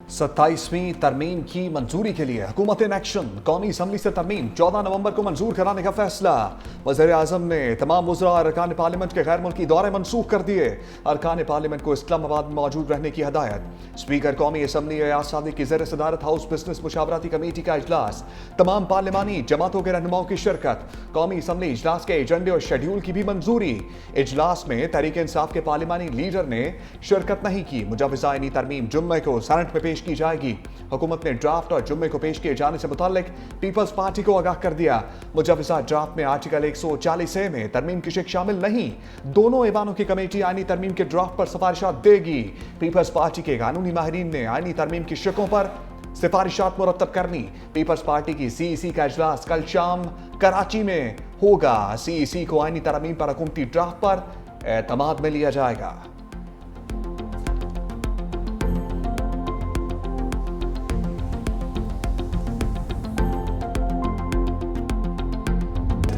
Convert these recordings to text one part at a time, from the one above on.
27वीं तरमीम की मंजूरी के लिए हुकूमत इन एक्शन। कौमी असम्बली से तरमीम 14 नवंबर को मंजूर कराने का फैसला। वज़ीर आज़म ने तमाम वज़रा और अरकान पार्लियामेंट के गैर मुल्की दौरे मनसूख कर दिए। अरकान पार्लियामेंट को इस्लामाबाद में मौजूद रहने की हदायत। स्पीकर कौमी असम्बली अयाज सादिक की ज़ेर सदारत हाउस बिजनेस मुशावरती कमेटी का इजलास। तमाम पार्लिमानी जमातों के रहनुमाओं की शिरकत। कौमी असम्बली इजलास के एजेंडे और शेड्यूल की भी मंजूरी। इजलास में तहरीक इंसाफ के पार्लिमानी लीडर ने शिरकत नहीं की। मुजवज़ा आईनी तरमीम जुम्मे को सेनेट में पेश की जाएगी। हुकूमत ने ड्राफ्ट और जुम्मे को पेश किए जाने से मुतालिक पीपल्स पार्टी को आगाह कर दिया। मुजवज़ा ड्राफ्ट में आर्टिकल 140A में तरमीम की शिक शामिल नहीं। दोनों ऐवानों की कमेटी आईनी तरमीम के ड्राफ्ट पर सिफारिशात देगी। पीपल्स पार्टी के कानूनी माहिरीन ने आईनी तरमीम की शिकों पर सिफारिशात मुरतब करनी। पीपल्स पार्टी की CEC का इजलास कल शाम कराची में होगा। CEC को आईनी तरमीम पर हुकूमती ड्राफ्ट पर एतमाद में लिया जाएगा।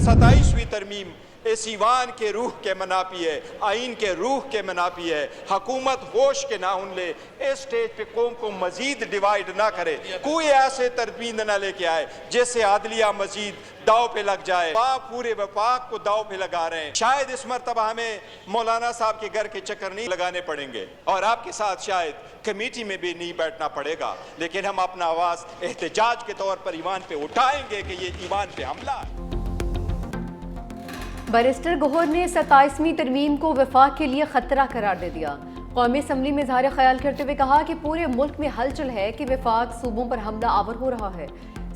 सताईसवीं तरमीम इस ईवान के रूह के मनापी है, आइन के रूह के मनापी है। हुकूमत होश के नाउन ले, इस स्टेज पे कौम को मजीद डिवाइड ना करे, कोई ऐसे तरमीम ना लेके आए जिससे आदलिया मजीद दाव पे लग जाए। आप पूरे वफाक को दाव पे लगा रहे हैं। शायद इस मरतबा हमें मौलाना साहब के घर के चक्कर नहीं लगाने पड़ेंगे और आपके साथ शायद कमेटी में भी नहीं बैठना पड़ेगा, लेकिन हम अपना आवाज एहतजाज के तौर पर ईवान पे उठाएंगे कि ये ईवान पे हमला है। बैरिस्टर गौहर ने 27वीं तरमीम को वफाक के लिए खतरा करार दे दिया। कौमी असम्बली में इज़हार ख्याल करते हुए कहा कि पूरे मुल्क में हलचल है कि वफाक सूबों पर हमला आवर हो रहा है।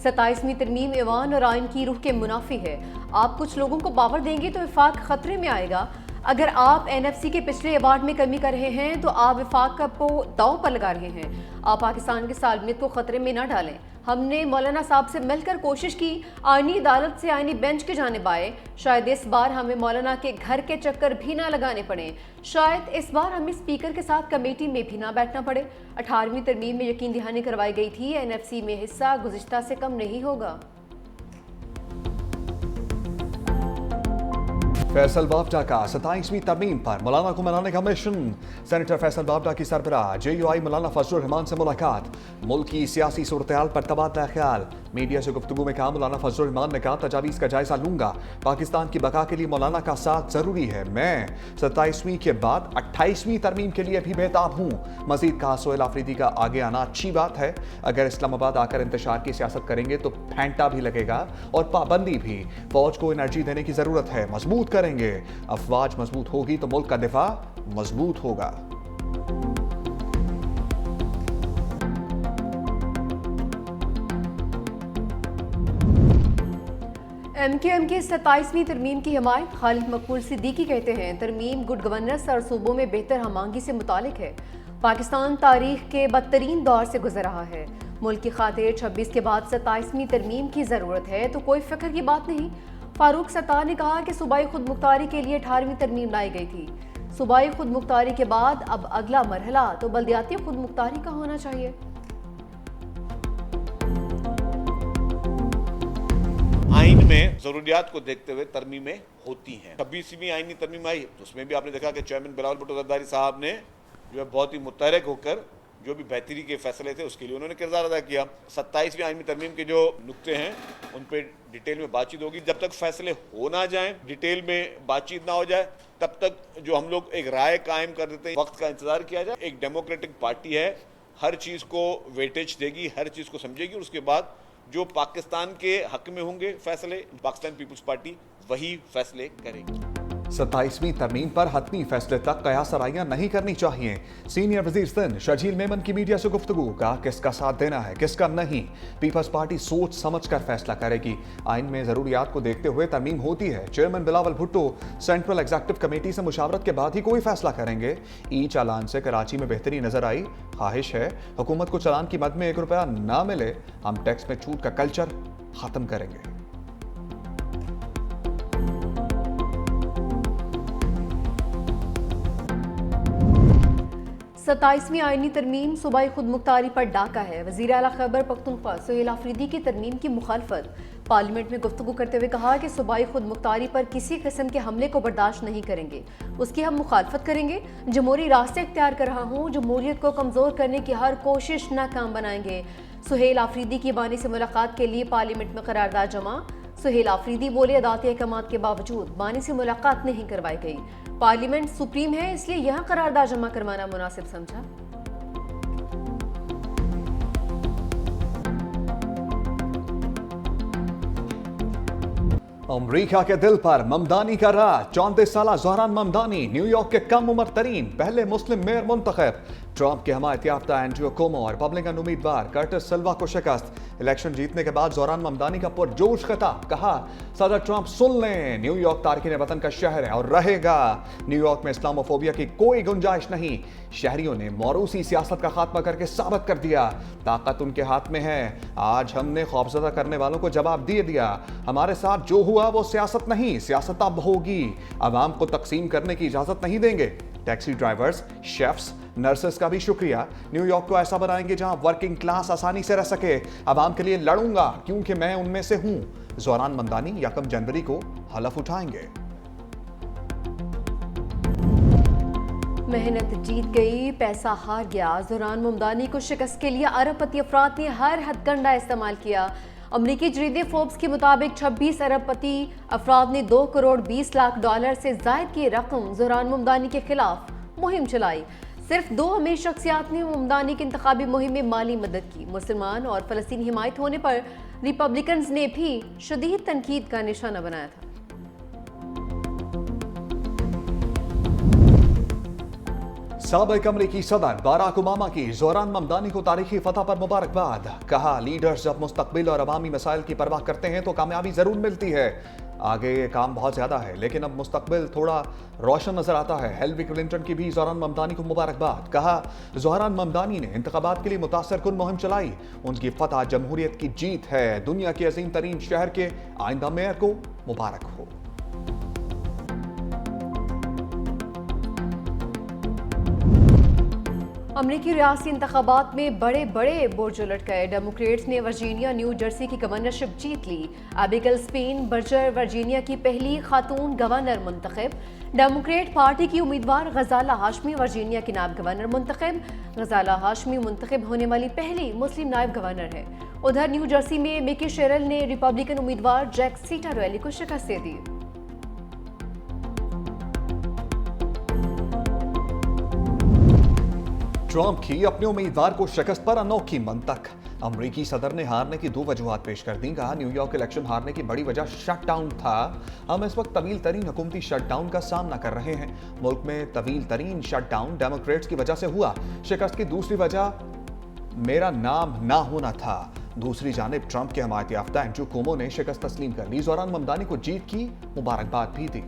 27वीं तरमीम ईवान और आइन की रूह के मुनाफी है। आप कुछ लोगों को पावर देंगे तो वफाक खतरे में आएगा। अगर आप NFC के पिछले अवार्ड में कमी कर रहे हैं तो आप वफाक को दाव पर लगा रहे हैं। आप पाकिस्तान की सालमियत को खतरे में न डालें। हमने मौलाना साहब से मिलकर कोशिश की, आईनी अदालत से आईनी बेंच के जानिब आए। शायद इस बार हमें मौलाना के घर के चक्कर भी ना लगाने पड़े। शायद इस बार हमें स्पीकर के साथ कमेटी में भी ना बैठना पड़े। 18वीं तरमीम में यकीन दहानी करवाई गई थी NFC में हिस्सा गुज़िश्ता से कम नहीं होगा। फैसल बावडा का 27वीं तरमीम पर मौलाना को मनाने का मिशन। सेनेटर फैसल बावडा की सरबराह JUI मौलाना फजलुर रहमान से मुलाकात। मुल्क की सियासी सूरत-ए-हाल पर तबादला ख्याल। मीडिया से गुफ्तगू में कहा मौलाना फजलुर रहमान ने कहा तजावीज़ का जायजा लूंगा। पाकिस्तान की बका के लिए मौलाना का साथ जरूरी है। मैं 27वीं के बाद 28वीं तरमीम के लिए भी बेताब हूँ। मजीद कहा सोहेल आफरीदी का आगे आना अच्छी बात है। अगर इस्लामाबाद आकर इंतशार की सियासत करेंगे तो फेंटा भी लगेगा और पाबंदी भी। फौज को एनर्जी देने की जरूरत है, मजबूत करेंगे। अफवाज मजबूत होगी तो मुल्क का दिफा मजबूत होगा। MKM की 27वीं तरमीम की हिमायत। खालिद मकबूल सिद्दीकी कहते हैं तरमीम गुड गवर्नेंस और सूबों में बेहतर हमांगी से मुतालिक है। पाकिस्तान तारीख के बदतरीन दौर से गुजर रहा है। मुल्क की खातिर 26 के बाद 27वीं तरमीम की ज़रूरत है तो कोई फिक्र की बात नहीं। फारूक सत्तार ने कहा कि सूबाई खुद मुख्तारी के लिए 18वीं तरमीम लाई गई थी। सूबाई खुद मुख्तारी के बाद अब अगला मरहला तो बल्दियाती खुद मुख्तारी का होना चाहिए। आइन में जरूरियात को देखते हुए तरमीमें होती हैं। 26वीं आइनी तरमीम आई तो उसमें भी आपने देखा कि चेयरमैन बिलावल भुट्टो जरदारी साहब ने जो है बहुत ही मुतहरक होकर जो भी बेहतरी के फैसले थे उसके लिए उन्होंने किरदार अदा किया। 27वीं आइनी तरमीम के जो नुक्ते हैं उन पर डिटेल में बातचीत होगी। जब तक फैसले हो ना जाए, डिटेल में बातचीत ना हो जाए, तब तक जो हम लोग एक राय कायम कर देते हैं, वक्त का इंतजार किया जाए। एक डेमोक्रेटिक पार्टी है, हर चीज़ को वेटेज देगी, हर चीज़ को समझेगी और उसके बाद जो पाकिस्तान के हक में होंगे फैसले, पाकिस्तान पीपल्स पार्टी वही फैसले करेगी। 27वीं तरमीम पर हतमी फैसले तक कयासराइयां नहीं करनी चाहिए। सीनियर वजीर सिंध शर्जील मेमन की मीडिया से गुफ्तगू। कहा किसका साथ देना है किसका नहीं, पीपल्स पार्टी सोच समझ कर फैसला करेगी। आइन में जरूरियात को देखते हुए तरमीम होती है। Chairman Bilawal Bhutto central executive committee से मुशावरत के बाद ही कोई फैसला करेंगे। ई चालान से कराची में बेहतरी नजर आई। ख्वाहिश है हुकूमत को चालान की मद में 1 रुपया ना मिले। हम टैक्स में छूट का कल्चर खत्म करेंगे। 27वीं आईनी तरमीम सूबाई खुद मुख्तारी पर डाका है। वज़ीर आला खैबर पख्तूनख्वा सुहेल आफरीदी की तरमीम की मुखालफत। पार्लियामेंट में गुफ्तगू करते हुए कहा कि सूबाई खुद मुख्तारी पर किसी किस्म के हमले को बर्दाश्त नहीं करेंगे, उसकी हम मुखालफत करेंगे। जमहूरी रास्ते इख्तियार कर रहा हूँ, जमहूरियत को कमज़ोर करने की हर कोशिश नाकाम बनाएंगे। सुहेल आफरीदी की बानी से मुलाकात के लिए पार्लियामेंट में करारदाद जमा। सुहेल आफरीदी बोले अदालती अहकामात के बावजूद बानी से मुलाकात नहीं करवाई गई। पार्लियामेंट सुप्रीम है, इसलिए यहाँ करारदाद जमा करवाना मुनासिब समझा। अमरीका के दिल पर ममदानी का राज। 34 साल ज़हरान ममदानी न्यूयॉर्क के कम उम्र तरीन पहले मुस्लिम मेयर मुंतखब। ट्रंप के हमायत याफ्ता एंड्रयू कोमो और रिपब्लिकन उम्मीदवार कर्टिस सिल्वा को शिकस्त। इलेक्शन जीतने के बाद ज़हरान ममदानी का पुरजोश खिताब। कहा, सदर ट्रंप सुन लें, न्यूयॉर्क तारकीन वतन का शहर है और रहेगा। न्यूयॉर्क में इस्लामोफोबिया की कोई गुंजाइश नहीं। शहरियों ने मौरूसी सियासत का खात्मा करके साबित कर दिया, ताकत उनके हाथ में है। आज हमने खौफजदा करने वालों को जवाब दे दिया। हमारे साथ जो हुआ वो सियासत नहीं, सियासत अब होगी। अवाम को तकसीम करने की इजाजत नहीं देंगे। टैक्सी ड्राइवर्स, शेफ्स, नर्सेस का भी शुक्रिया। न्यूयॉर्क को ऐसा बनाएंगे जहां वर्किंग क्लास आसानी से रह सके। अवाम के लिए लड़ूंगा क्योंकि मैं उनमें से हूं। ज़हरान ममदानी 1 जनवरी को हलफ उठाएंगे। मेहनत जीत गई, पैसा हार गया। ज़हरान ममदानी को शिकस्त के लिए अरबपति अफराद ने हर हथकंडा इस्तेमाल किया। अमरीकी जरीदे फोर्ब्स के मुताबिक 26 अरबपति अफराद ने $2 करोड़ 20 लाख से जायद की रकम ज़हरान ममदानी के खिलाफ मुहिम चलाई। सिर्फ 2 अमीर शख्सियात ने ममदानी की इंतखाबी मुहिम में माली मदद की। मुसलमान और फ़लस्तीनी हिमायत होने पर रिपब्लिकन्स ने भी शदीद तनकीद का निशाना बनाया था। साबिक अमरीकी सदर बराक ओबामा की ज़हरान ममदानी को तारीखी फतह पर मुबारकबाद। कहा, लीडर्स जब मुस्तकबिल और अवामी मसाइल की परवाह करते हैं तो कामयाबी जरूर मिलती है। आगे काम बहुत ज्यादा है लेकिन अब मुस्तकबिल थोड़ा रोशन नजर आता है। हिलरी क्लिंटन की भी ज़हरान ममदानी को मुबारकबाद। कहा, ज़हरान ममदानी ने इंतखाबात के लिए मुतासर कुन मुहिम चलाई। उनकी फतह जमहूरियत की जीत है। दुनिया के अजीम तरीन शहर के आइंदा मेयर को मुबारक हो। अमरीकी रियासी इंतखाबात में बड़े बड़े बोर्ड उलट गए। डेमोक्रेट्स ने वर्जीनिया, न्यू जर्सी की गवर्नरशिप जीत ली। एबिगेल स्पेन बर्जर वर्जीनिया की पहली खातून गवर्नर मुंतखब। डेमोक्रेट पार्टी की उम्मीदवार गजाला हाशमी वर्जीनिया की नायब गवर्नर मुंतखब। गजाला हाशमी मुंतखब होने वाली पहली मुस्लिम नायब गवर्नर है। उधर न्यू जर्सी में मिकी शेरल ने रिपब्लिकन उम्मीदवार जैक सीटारेली को शिकस्त दे दी। ट्रंप की अपने उम्मीदवार को शिकस्त पर अनोखी मंतक। अमरीकी सदर ने हारने की 2 वजूहात पेश कर दी। कहा, न्यूयॉर्क इलेक्शन हारने की बड़ी वजह शटडाउन था। हम इस वक्त तवील तरीन हुकूमती शटडाउन का सामना कर रहे हैं। मुल्क में तवील तरीन शटडाउन डेमोक्रेट्स की वजह से हुआ। शिकस्त की दूसरी वजह मेरा नाम ना होना था। दूसरी जानिब ट्रंप के हमायत याफ्ता एंड्रयू कोमो ने शिकस्त तस्लीम कर ली। ज़हरान ममदानी को जीत की मुबारकबाद भी दी।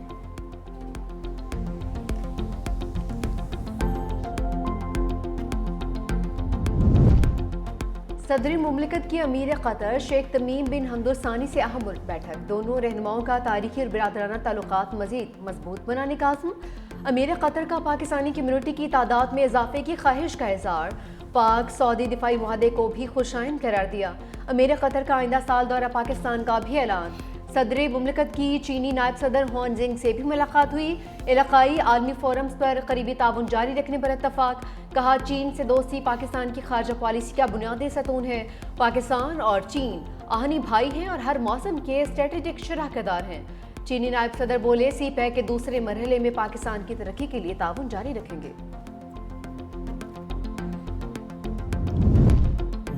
सदरी मुमलिकत की अमीर कतर शेख तमीम बिन हमद अल सानी से अहम बैठक। दोनों रहनुमाओं का तारीखी और बिरादराना ताल्लुकात मजीद मजबूत बनाने का आज़म। अमीर कतर का पाकिस्तानी कम्युनिटी की तादाद में इजाफे की ख्वाहिश का इज़हार। पाक सऊदी दिफाई मुआहदे को भी खुशाइन करार दिया। अमीर कतर का आइंदा साल दौरा पाकिस्तान का भी ऐलान। सदर मुमलिकत की चीनी नायब सदर हुआन जिंग से भी मुलाकात हुई। इलाकाई आलमी फोरम्स पर करीबी ताउन जारी रखने पर इत्तफाक। कहा, चीन से दोस्ती पाकिस्तान की खारजा पॉलिसी का बुनियादी सतून है। पाकिस्तान और चीन आहनी भाई हैं और हर मौसम के स्ट्रेटेजिक शराकतदार हैं। चीनी नायब सदर बोले, सी पैक के दूसरे मरहले में पाकिस्तान की तरक्की के लिए ताउन जारी रखेंगे।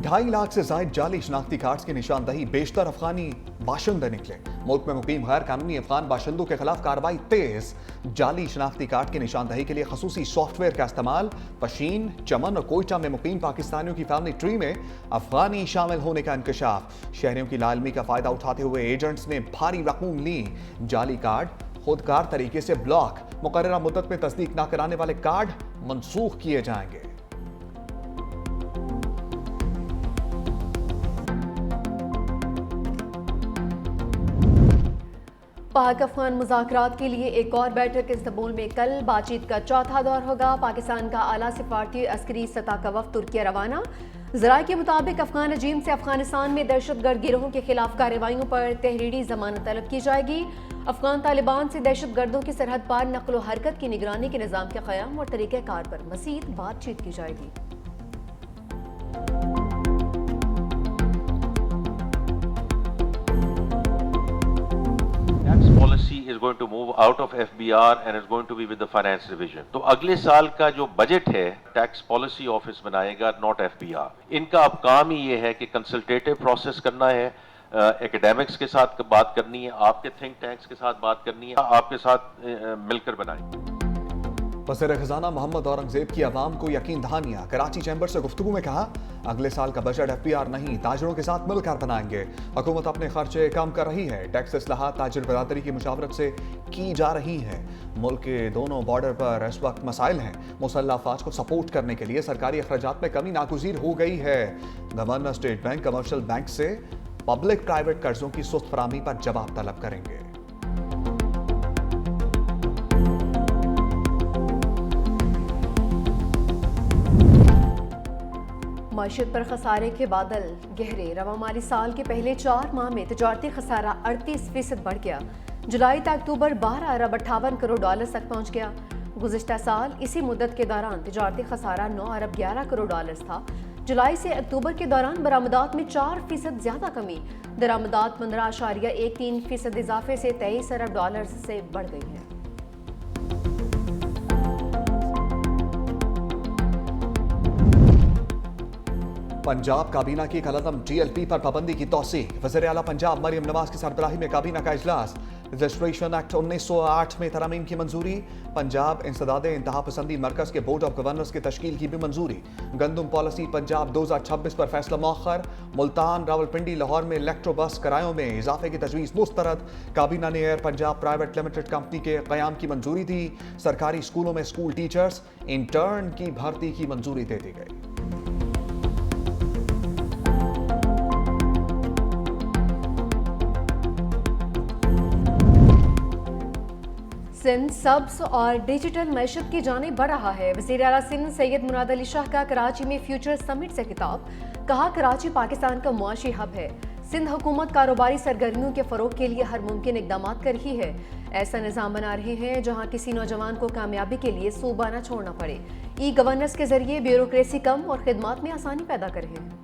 2.5 लाख से जायद जाली शनाख्ती कार्ड्स की निशानदही। बेशतर अफगानी बाशिंदे निकले। मुल्क में मुकीम गैर कानूनी अफगान बाशिंदों के खिलाफ कार्रवाई तेज। जाली शनाख्ती कार्ड की निशानदही के लिए खसूसी सॉफ्टवेयर का इस्तेमाल। पशीन, चमन और कोयटा में मुकीम पाकिस्तानियों की फैमिली ट्री में अफगानी शामिल होने का इंकशाफ। शहरियों की लालमी का फायदा उठाते हुए एजेंट्स ने भारी रकूम ली। जाली कार्ड खुदकार तरीके से ब्लॉक। मुकर्ररा मुद्दत में तस्दीक न कराने वाले कार्ड मनसूख किए जाएंगे। पाक अफगान मुज़ाकरात के लिए एक और बैठक इस्तांबुल में कल। बातचीत का चौथा दौर होगा। पाकिस्तान का आला सिफारती अस्करी सतह का वफ्द तुर्की रवाना। ज़राए के मुताबिक अफगान रजीम से अफगानिस्तान में दहशतगर्द गिरोहों के खिलाफ कार्रवाइयों पर तहरीरी जमानत तलब की जाएगी। अफगान तालिबान से दहशतगर्दों की सरहद पार नकलो हरकत की निगरानी के निज़ाम के क़याम और तरीक़ेकार पर मज़ीद बातचीत की जाएगी। Policy is going to move out of FBR and is going to be with the finance division. तो अगले साल का जो बजट है टैक्स पॉलिसी ऑफिस बनाएगा, नॉट FBR। इनका अब काम ही ये है कि कंसल्टेटिव प्रोसेस करना है, एकेडमिक्स के साथ बात करनी है, आपके थिंक टैंक्स के साथ बात करनी है, आपके साथ मिलकर बनाएंगे। वज़ीर ख़ज़ाना मोहम्मद औरंगज़ेब की अवाम को यकीन दहानियाँ। कराची चैम्बर से गुफ्तगू में कहा, अगले साल का बजट FBR नहीं, ताजरों के साथ मिलकर बनाएंगे। हुकूमत अपने खर्चे कम कर रही है। टैक्स इस्लाहात ताजिर बरादरी की मुशावरत से की जा रही है। मुल्क के दोनों बॉर्डर पर इस वक्त मसाइल हैं। मुसल्लह अफवाज को सपोर्ट करने के लिए सरकारी अखराजात में कमी नागुज़ीर हो गई है। Governor state bank commercial bank से पब्लिक प्राइवेट कर्जों की सुस्त फराहमी पर जवाब तलब करेंगे। मईशत पर खसारे के बादल गहरे। रवा माली साल के पहले 4 माह में तजारती खसारा 38% बढ़ गया। जुलाई तक अक्टूबर 12 अरब 58 करोड़ डॉलर तक पहुंच गया। गुज़िश्ता साल इसी मुद्दत के दौरान तजारती खसारा 9 अरब 11 करोड़ डॉलर था। जुलाई से अक्टूबर के दौरान बरामदात में 4% ज्यादा कमी। दरामदात 15.13% इजाफे से 23 अरब डॉलर से बढ़ गई है। पंजाब काबीना की कलअदम TLP पर पाबंदी की तौसीह। वज़ीर आला पंजाब मरियम नवाज की सरबराही में काबीना का इजलास। रजिस्ट्रेशन एक्ट 1908 में तरमीम की मंजूरी। पंजाब इंसदाद इंतहा पसंदी मरकज के बोर्ड ऑफ गवर्नर्स की तश्कील की भी मंजूरी। गंदम पॉलिसी पंजाब 2026 पर फैसला मौखर। मुल्तान, रावलपिंडी, लाहौर में इलेक्ट्रो बस किरायों में इजाफे की तजवीज़ मुस्तरद। काबीना ने air Punjab private limited company के क़याम की मंजूरी दी। सरकारी स्कूलों में स्कूल टीचर्स, इंटर्न की भर्ती की मंजूरी दे दी गई। सिंध सब्स और डिजिटल मैशत की जाने बढ़ रहा है। वज़ीर आला सिंध सैयद मुराद अली शाह का कराची में फ्यूचर समिट से खिताब। कहा, कराची पाकिस्तान का मुआशी हब है। सिंध हुकूमत कारोबारी सरगर्मियों के फरोग के लिए हर मुमकिन इकदाम कर रही है। ऐसा निज़ाम बना रहे हैं जहां किसी नौजवान को कामयाबी के लिए सूबा न छोड़ना पड़े। ई गवर्नेंस के जरिए ब्यूरोक्रेसी कम और खिदमात में आसानी पैदा कर रहे हैं।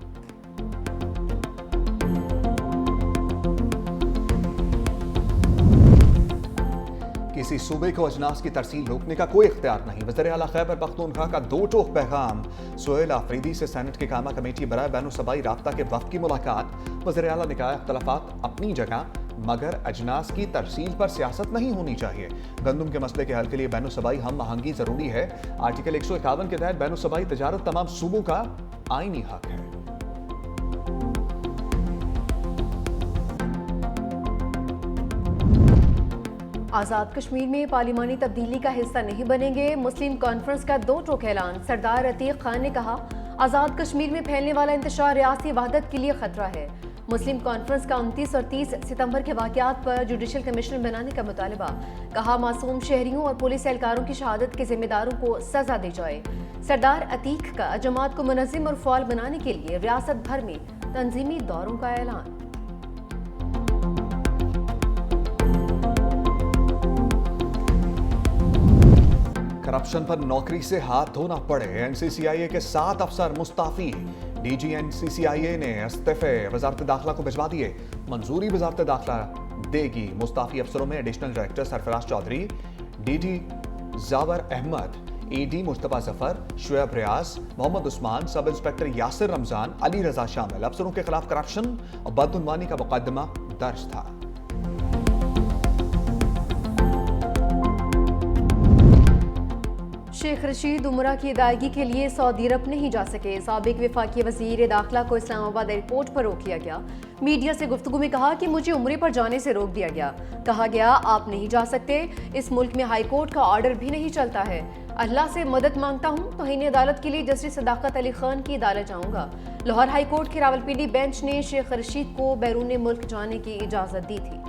किसी सूबे को अजनास की तरसील रोकने का कोई इख्तियार नहीं। वज़ीर आला खैबर पख्तूनख्वा का 2 टोक पैगाम। सुहेल आफरीदी से सेनेट की कामा कमेटी बराए बैनुसबाई राब्ता के वफ़द की मुलाकात। वज़ीर आला ने कहा, इख्तलाफात अपनी जगह मगर अजनास की तरसील पर सियासत नहीं होनी चाहिए। गंदम के मसले के हल के लिए बैनुसबाई हम आहंगी जरूरी है। आर्टिकल 151 के तहत बैनुसबाई तजारत तमाम सूबों का आईनी हक है। आज़ाद कश्मीर में पार्लिमानी तब्दीली का हिस्सा नहीं बनेंगे। मुस्लिम कॉन्फ्रेंस का 2 टोक ऐलान। सरदार अतीक खान ने कहा, आज़ाद कश्मीर में फैलने वाला इंतशार रियासती वहदत के लिए खतरा है। मुस्लिम कॉन्फ्रेंस का 29 और 30 सितंबर के वाक़यात पर जुडिशल कमीशन बनाने का मुतालबा। कहा, मासूम शहरियों और पुलिस एहलकारों की शहादत के जिम्मेदारों को सजा दी जाए। सरदार अतीक का जमात को मुनज़्ज़म और फ़ाल बनाने के लिए रियासत भर में तंजीमी दौरों का ऐलान। करप्शन पर नौकरी से हाथ धोना पड़े। NCCIA के 7 अफसर मुस्ताफी। DG NCCIA ने इस्तीफे वजारत दाखिला को भिजवा दिए। मंजूरी वजारत दाखिला देगी। मुस्ताफी अफसरों में additional director Sarfaraz Chaudhary, DD Jawar Ahmad, AD Mujtaba Zafar, Shoaib Riaz, Mohammad Usman, sub inspector Yasir Ramzan, Ali Raza शामिल। अफसरों के खिलाफ करप्शन और बदउनवानी का मुकदमा दर्ज था। शेख रशीद उमरा की अदायगी के लिए सऊदी अरब नहीं जा सके। साबिक वफाकी वजीर दाखिला को इस्लामाबाद एयरपोर्ट पर रोक लिया गया। मीडिया से गुफ्तगू में कहा कि मुझे उम्रे पर जाने से रोक दिया गया। कहा गया, आप नहीं जा सकते। इस मुल्क में हाई कोर्ट का ऑर्डर भी नहीं चलता है। अल्लाह से मदद मांगता हूँ। तौहीन अदालत के लिए जस्टिस सदाकत अली खान की अदालत जाऊँगा। लाहौर हाई कोर्ट के रावलपिंडी बेंच ने शेख रशीद को बैरून मुल्क जाने की इजाज़त दी थी।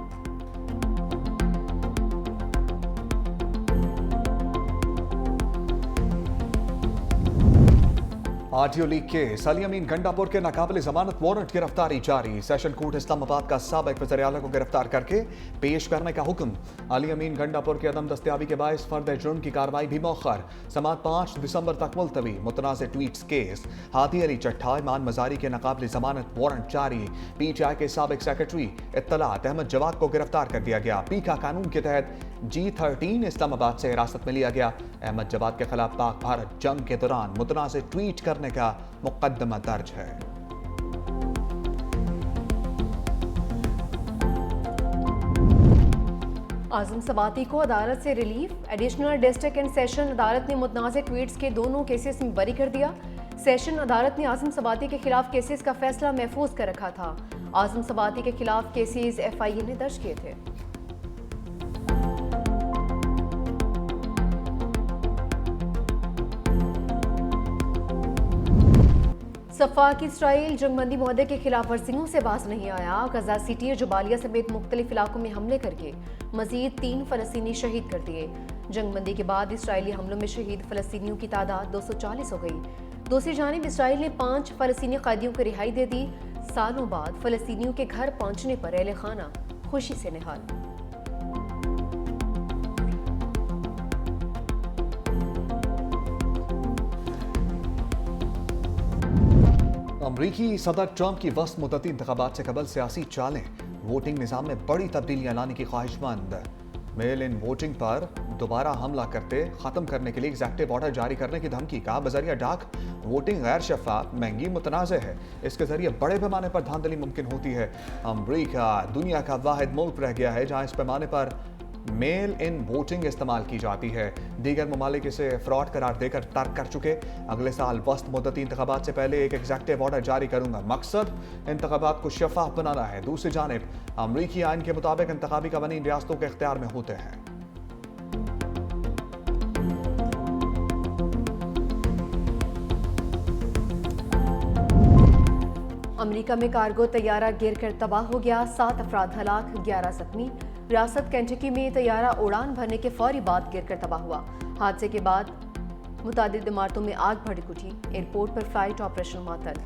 आरटीओ लीक केस अली अमीन गंडापुर के नाकाबिल जमानत वारंट गिरफ्तारी जारी। सेशन कोर्ट इस्लामाबाद का साबिक वज़ीर आला को गिरफ्तार करके पेश करने का हुक्म। अली अमीन गंडापुर के अदम दस्तयाबी के बायस फर्द जुर्म की कार्रवाई भी मौखर। समात 5 दिसंबर तक मुलतवी। मुतनाज़ ट्वीट्स केस। हादी अली चट्ठा ईमान मजारी के नाकाबिल जमानत वारंट जारी। PTI के साबिक सेक्रेटरी इत्तलात अहमद जवाद को गिरफ्तार कर दिया गया। पीका कानून के तहत G13 इस्लामाबाद से हिरासत में लिया गया। अहमद जवाद के खिलाफ पाक भारत जंग के दौरान मुतनाज़ ट्वीट करने का मुकदमा दर्ज है। आजम सवाती को अदालत से relief. Additional district and session अदालत ने मुतनाज़ ट्वीट्स के दोनों केसेस में बरी कर दिया। सेशन अदालत ने आजम सवाती के खिलाफ केसेस का फैसला महफूज कर रखा था। आजम सवाती के खिलाफ केसेस FIA ने दर्ज किए थे। सफाक इसराइल जंगबंदी मुआहदे के खिलाफ वर्जियों से बाज नहीं आया। गजा सिटी और जुबालिया समेत मुख्तलिफ इलाकों में हमले करके मजीद 3 फलस्तीनी शहीद कर दिए। जंगबंदी के बाद इसराइली हमलों में शहीद फलस्तीनियों की तादाद 240 हो गई। दूसरी जानिब इसराइल ने 5 फलस्तीनी कैदियों को रिहाई दे दी। सालों बाद फलस्तीनियों के घर पहुंचने पर अहले खाना खुशी से निहाल। अमरीकी सदर ट्रंप की वस्त मुद्दती इंतखाबात से कबल सियासी चालें। वोटिंग निज़ाम में बड़ी तब्दीलियां लाने की ख्वाहिशमंद। मेल इन वोटिंग पर दोबारा हमला करते ख़त्म करने के लिए एग्जेक्टिव ऑर्डर जारी करने की धमकी का बजरिया डाक। वोटिंग गैर शफाफ, महंगी, मुतनाज़ है। इसके जरिए बड़े पैमाने पर धांधली मुमकिन होती है। अमरीका दुनिया का वाहिद मुल्क रह गया है जहाँ इस पैमाने पर मेल इन वोटिंग इस्तेमाल की जाती है। दीगर ममालिक इसे फ्रॉड करार देकर तर्क कर चुके। अगले साल वस्त मुद्दती इंतखाबात से पहले एक एग्जेक्टिव ऑर्डर जारी करूंगा। मकसद इंतखाबात को शफाफ बनाना है। दूसरी जानिब अमरीकी आइन के मुताबिक इंतखाबी कवानीन रियासतों के इख्तियार में होते हैं। अमेरिका में कार्गो तैयारा गिर कर तबाह हो गया। 7 अफराद हलाक, 11 जख्मी। रियासत केंटकी में तैयारा उड़ान भरने के फौरी बाद गिर कर तबाह हुआ। हादसे के बाद मुतादिद इमारतों में आग भड़क उठी। एयरपोर्ट पर फ्लाइट ऑपरेशन मुअत्तल।